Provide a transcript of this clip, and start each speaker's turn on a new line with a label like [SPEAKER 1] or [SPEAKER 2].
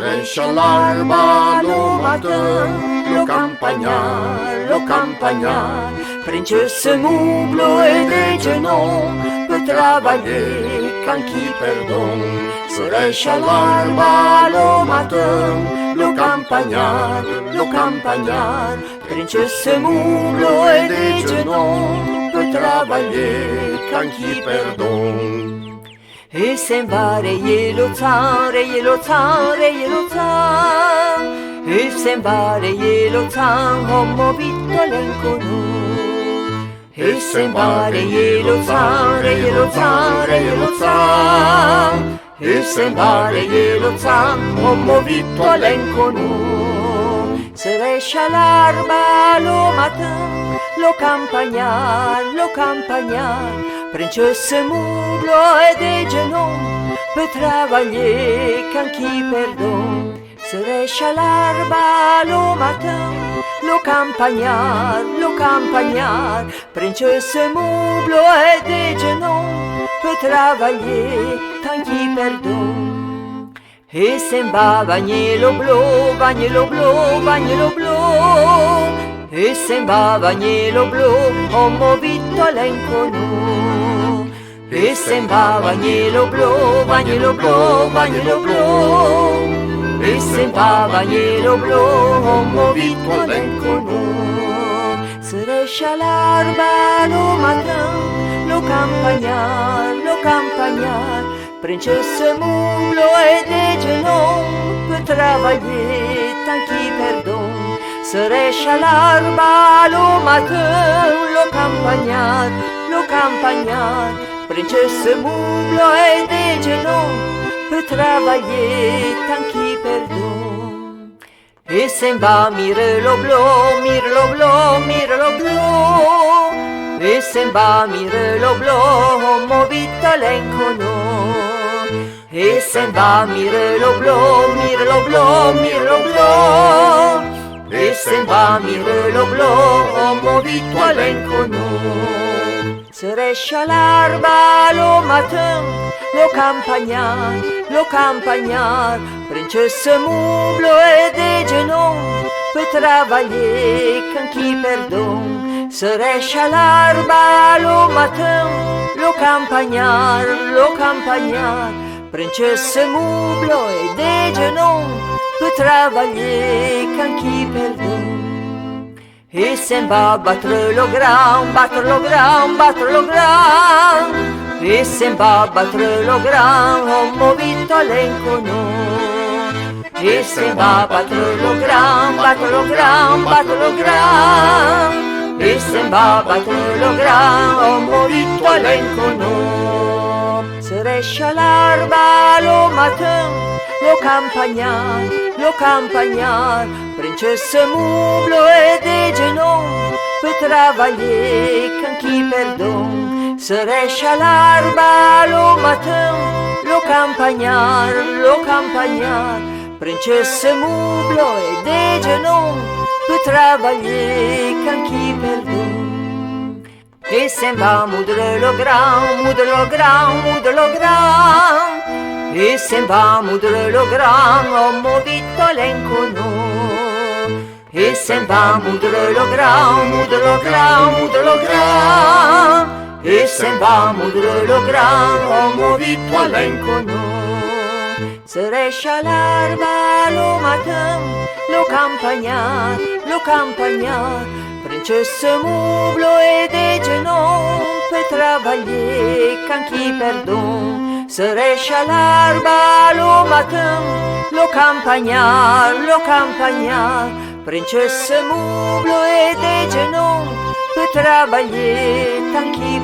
[SPEAKER 1] Tresce all'alba lo matin, lo campagnar, princesse mublo e de genon, peut travailler quand qui perdon. Tresce all'alba lo matin, lo campagnar, princesse mublo e de genon, peut travailler quand qui perdon.
[SPEAKER 2] E se va rayer lo zan, rayer lo zan, rayer lo zan. E se va rayer lo zan, homo vittolenco nu. E se va rayer lo zan, rayer lo zan, rayer lo zan. E se va rayer lo zan, homo vittolenco nu. Se resce l'alba lo matin, lo campagnar, princesse mublo e de genon, peut travailler quand qui perdon. Se resce l'alba lo matin, lo campagnar, princesse mublo e de genon, peut travailler quand qui perdon. E se va bagnelo blu, bagnelo blu, bagnelo blu. E se va bagnelo blu, homo vittolenco nu. E se va bagnelo blu, bagnelo blu, bagnelo blu. E se va bagnelo blu, homo vittolenco nu. Se resce l'alba lo matin, lo campagnar, princesse mublo e de genon, peut travailler tant qui perdon. Se resce l'alba lo matin, lo campagnar, princesse mublo e de genon, peut travailler tant qui perdon. E se va mire lo blu, mire lo blu, mire lo blu. E se va mire lo blu, homo vittolenco nu. E se va mire lo blu, mire lo blu, mire lo blu. E se va mire lo blu, homo vittolenco nu. Se resce l'alba lo matin, lo campagnar, princesse mublo e de genon, peut travailler quand qui perdon. Se resce l'alba lo matin, lo campagnar, princesse mublo e de genon, peut travailler quand qui perdon. E se va battre lo gran, e se va battre lo gran, homo vittolenco nu. E se va battre lo gran, e se va battre lo gran, homo vittolenco nu. Se resce l'alba lo matin, lo campagnar, princesse mublo e de genon, peut travailler quand qui perdon. Se resce l'alba lo matin, lo campagnar, princesse mublo e de genon, peut travailler quand qui perdon. E se va mudre lo gran, e se va mudre lo gran, homo vittolenco nu. E se va mudre lo gran, e se va mudre lo gran, homo vittolenco nu. Se resce l'alba lo matin, lo campagnar, princesse mublo e de genon, peut travailler quand qui perdon. Se resce l'alba lo matin, lo campagnar, princesse mublo e de genon, peut travailler tant qui